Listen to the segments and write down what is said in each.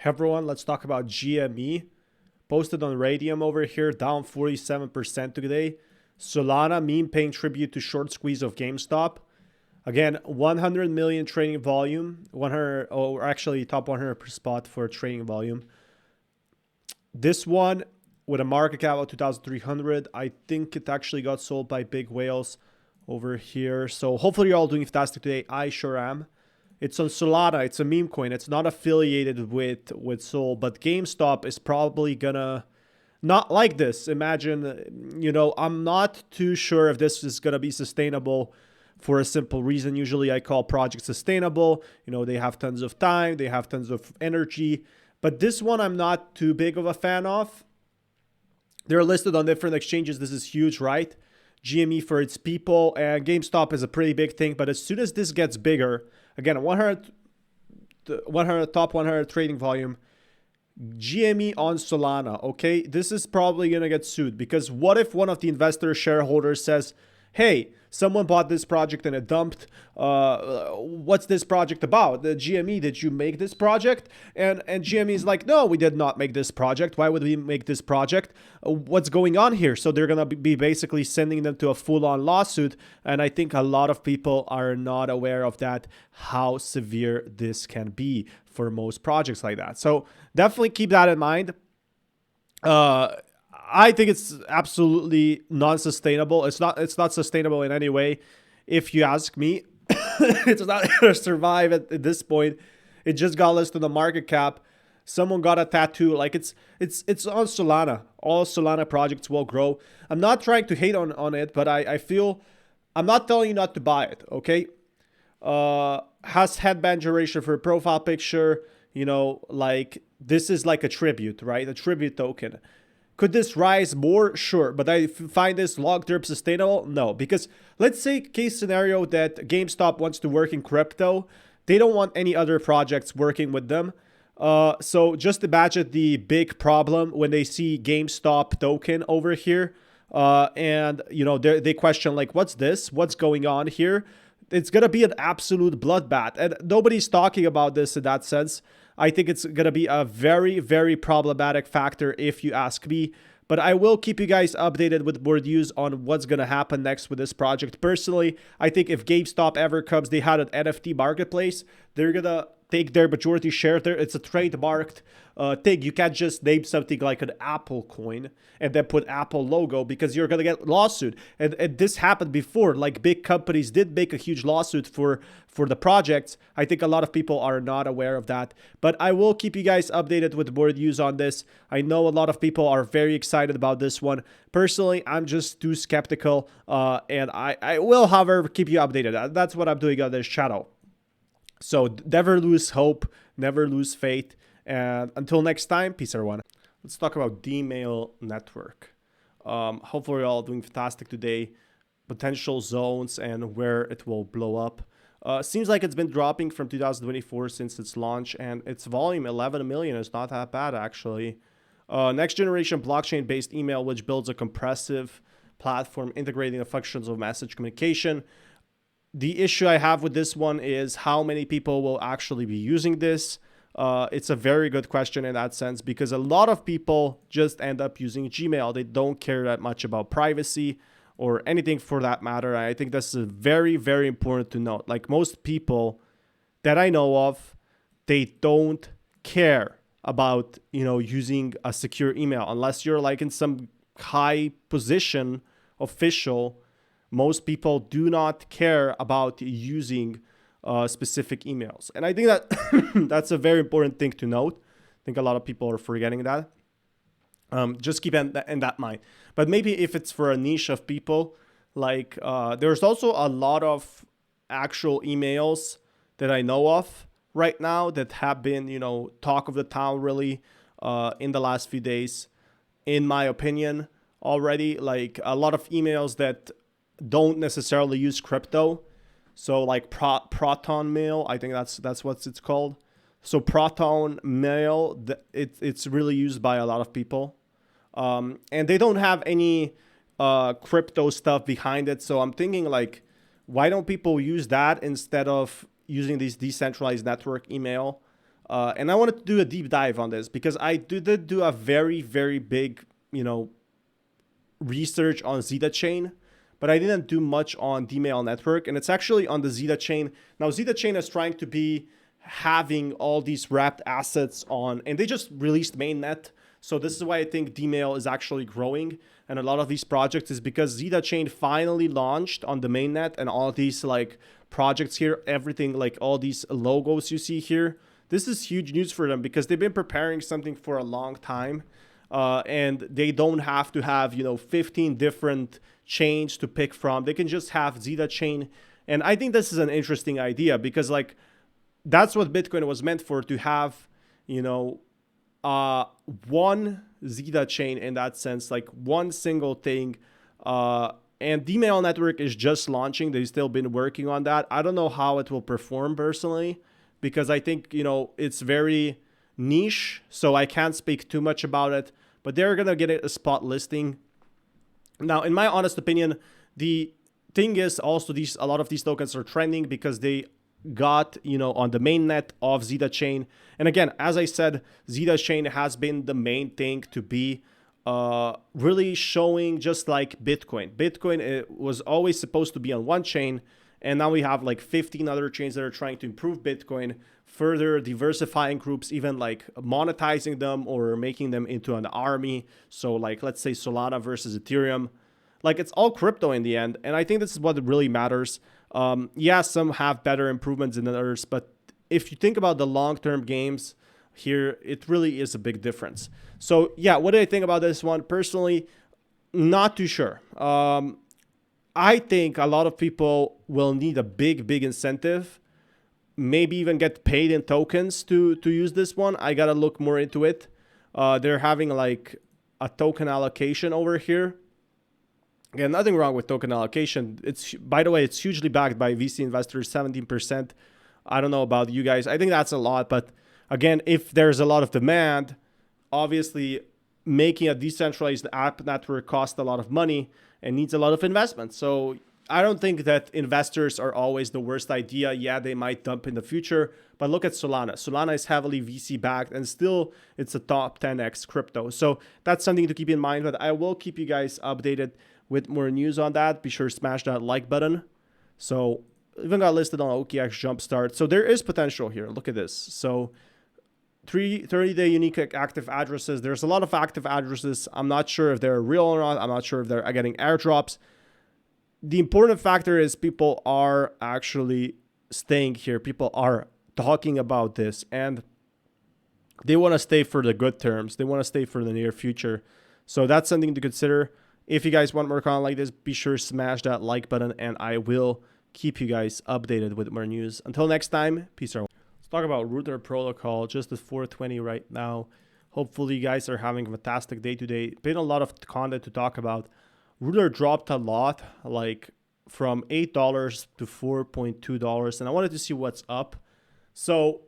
Hey everyone, let's talk about GME. Posted on Radium over here, down 47% today. Solana meme paying tribute to short squeeze of GameStop. Again, 100 million trading volume, 100, or actually top 100 per spot for trading volume. This one with a market cap of 2,300. I think it actually got sold by big whales over here. So hopefully you're all doing fantastic today. I sure am. It's on Solana. It's a meme coin. It's not affiliated with Sol, but GameStop is probably gonna not like this. Imagine, I'm not too sure if this is gonna be sustainable for a simple reason. Usually I call projects sustainable. They have tons of time, they have tons of energy, but this one I'm not too big of a fan of. They're listed on different exchanges. This is huge, right? GME for its people, and GameStop is a pretty big thing, but as soon as this gets bigger, again, 100 top 100 trading volume, GME on Solana, okay? This is probably going to get sued because what if one of the investor shareholders says, hey, someone bought this project and it dumped. What's this project about? The GME, did you make this project? And GME is like, no, we did not make this project. Why would we make this project? What's going on here? So they're going to be basically sending them to a full-on lawsuit. And I think a lot of people are not aware of that, how severe this can be for most projects like that. So definitely keep that in mind. I think it's absolutely non-sustainable. It's not sustainable in any way. If you ask me, it's not going to survive at this point. It just got listed on the market cap. Someone got a tattoo. Like it's on Solana. All Solana projects will grow. I'm not trying to hate on it, but I feel I'm not telling you not to buy it. Okay. Has headband duration for a profile picture. Like this is like a tribute, right? A tribute token. Could this rise more? Sure. But I find this long-term sustainable? No. Because let's say case scenario that GameStop wants to work in crypto. They don't want any other projects working with them. So just imagine the big problem when they see GameStop token over here. And, they question like, what's this? What's going on here? It's going to be an absolute bloodbath. And nobody's talking about this in that sense. I think it's going to be a very, very problematic factor if you ask me. But I will keep you guys updated with more news on what's going to happen next with this project. Personally, I think if GameStop ever comes, they had an NFT marketplace. They're going to take their majority share there. It's a trademarked thing. You can't just name something like an Apple coin and then put Apple logo because you're going to get lawsuit. And this happened before. Like big companies did make a huge lawsuit for the projects. I think a lot of people are not aware of that. But I will keep you guys updated with more news on this. I know a lot of people are very excited about this one. Personally, I'm just too skeptical. And I will, however, keep you updated. That's what I'm doing on this channel. So never lose hope, never lose faith. And until next time, peace everyone. Let's talk about D-Mail network. Hopefully you're all doing fantastic today. Potential zones and where it will blow up. Seems like it's been dropping from 2024 since its launch, and its volume 11 million is not that bad actually. Next generation blockchain based email, which builds a compressive platform integrating the functions of message communication. The issue I have with this one is how many people will actually be using this. It's a very good question in that sense because a lot of people just end up using Gmail. They don't care that much about privacy or anything for that matter. I think this is very, very important to note. Like most people that I know of, they don't care about, using a secure email unless you're like in some high position official. Most people do not care about using specific emails. And I think that that's a very important thing to note. I think a lot of people are forgetting that. Just keep in that mind. But maybe if it's for a niche of people, like there's also a lot of actual emails that I know of right now that have been, talk of the town really in the last few days, in my opinion already. Like a lot of emails that don't necessarily use crypto. So like Proton Mail, I think that's what it's called. So Proton Mail, it's really used by a lot of people. And they don't have any crypto stuff behind it. So I'm thinking like, why don't people use that instead of using these decentralized network email? And I wanted to do a deep dive on this because I did do a very, very big, research on Zeta chain, but I didn't do much on DMail network. And it's actually on the Zeta chain. Now, Zeta chain is trying to be having all these wrapped assets on, and they just released mainnet. So this is why I think DMail is actually growing. And a lot of these projects is because Zeta chain finally launched on the mainnet, and all these like projects here, everything like all these logos you see here, this is huge news for them because they've been preparing something for a long time. And they don't have to have, 15 different chains to pick from. They can just have Zeta chain. And I think this is an interesting idea because like that's what Bitcoin was meant for, to have, one Zeta chain in that sense, like one single thing. And DMail network is just launching. They've still been working on that. I don't know how it will perform personally because I think, it's very niche. So I can't speak too much about it. But they're going to get it a spot listing. Now, in my honest opinion, the thing is also a lot of these tokens are trending because they got, on the mainnet of Zeta chain. And again, as I said, Zeta chain has been the main thing to be really showing, just like Bitcoin. Bitcoin, it was always supposed to be on one chain. And now we have like 15 other chains that are trying to improve Bitcoin, further diversifying groups, even like monetizing them or making them into an army. So like, let's say Solana versus Ethereum. Like it's all crypto in the end. And I think this is what really matters. Yeah, some have better improvements than others. But if you think about the long-term games here, it really is a big difference. So yeah, what do I think about this one? Personally, not too sure. I think a lot of people will need a big incentive, maybe even get paid in tokens to use this one. I got to look more into it. They're having like a token allocation over here. Again, nothing wrong with token allocation. It's, by the way, it's hugely backed by VC investors, 17%. I don't know about you guys. I think that's a lot. But again, if there's a lot of demand, obviously making a decentralized app network costs a lot of money and needs a lot of investment. So I don't think that investors are always the worst idea. Yeah, they might dump in the future, but look at Solana. Solana is heavily VC backed and still it's a top 10x crypto. So that's something to keep in mind, but I will keep you guys updated with more news on that. Be sure to smash that like button. So even got listed on OKX Jumpstart. So there is potential here. Look at this. So 30-day unique active addresses. There's a lot of active addresses. I'm not sure if they're real or not. I'm not sure if they're getting airdrops. The important factor is people are actually staying here. People are talking about this and they want to stay for the good terms. They want to stay for the near future. So that's something to consider. If you guys want more content like this, be sure to smash that like button and I will keep you guys updated with more news. Until next time, peace out. Talk about Router Protocol, just at 4:20 right now. Hopefully you guys are having a fantastic day today. Been a lot of content to talk about. Router dropped a lot, like from $8 to $4.2, and I wanted to see what's up. So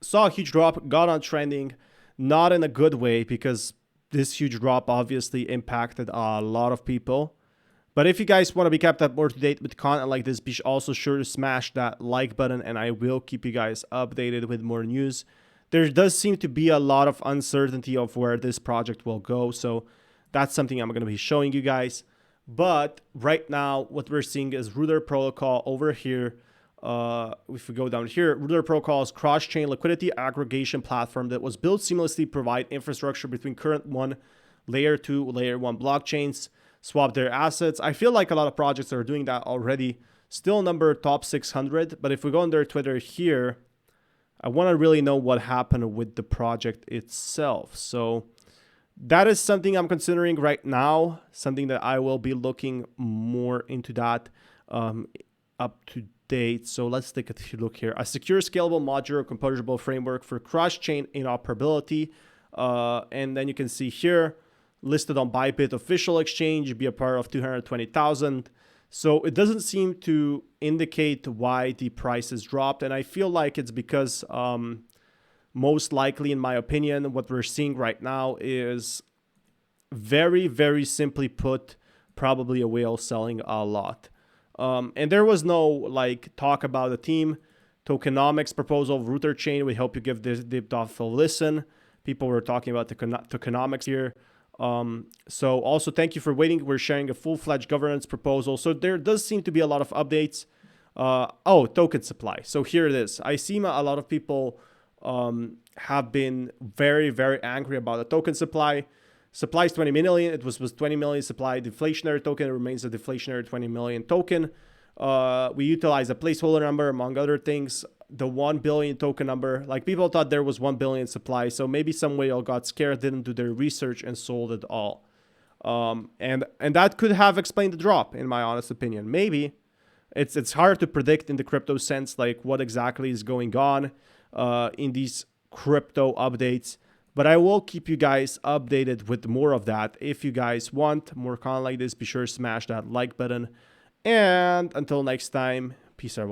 saw a huge drop, got on trending, not in a good way because this huge drop obviously impacted a lot of people. But if you guys want to be kept up more to date with content like this, be also sure to smash that like button and I will keep you guys updated with more news. There does seem to be a lot of uncertainty of where this project will go. So that's something I'm going to be showing you guys. But right now, what we're seeing is Router Protocol over here. If we go down here, Router Protocol is cross-chain liquidity aggregation platform that was built seamlessly to provide infrastructure between current one, layer 2, layer 1 blockchains. Swap their assets. I feel like a lot of projects are doing that already. Still number top 600. But if we go on their Twitter here, I want to really know what happened with the project itself. So that is something I'm considering right now. Something that I will be looking more into that up to date. So let's take a look here. A secure, scalable, modular, composable framework for cross-chain interoperability. And then you can see here, listed on Bybit official exchange, be a part of 220,000. So it doesn't seem to indicate why the price has dropped. And I feel like it's because most likely, in my opinion, what we're seeing right now is very simply put, probably a whale selling a lot. And there was no like talk about the team. Tokenomics proposal of Router Chain. We hope you give this DIP.eth a listen. People were talking about the tokenomics here. So also thank you for waiting. We're sharing a full-fledged governance proposal. So there does seem to be a lot of updates. Token supply. So here it is. I see a lot of people have been very, very angry about the token supply. Supply is 20 million. It was 20 million supply. Deflationary token, it remains a deflationary 20 million token. We utilize a placeholder number, among other things. The 1 billion token number, like people thought there was 1 billion supply. So maybe some whale got scared, didn't do their research and sold it all. And that could have explained the drop, in my honest opinion. Maybe. It's hard to predict in the crypto sense, like what exactly is going on in these crypto updates. But I will keep you guys updated with more of that. If you guys want more content like this, be sure to smash that like button. And until next time, peace everyone.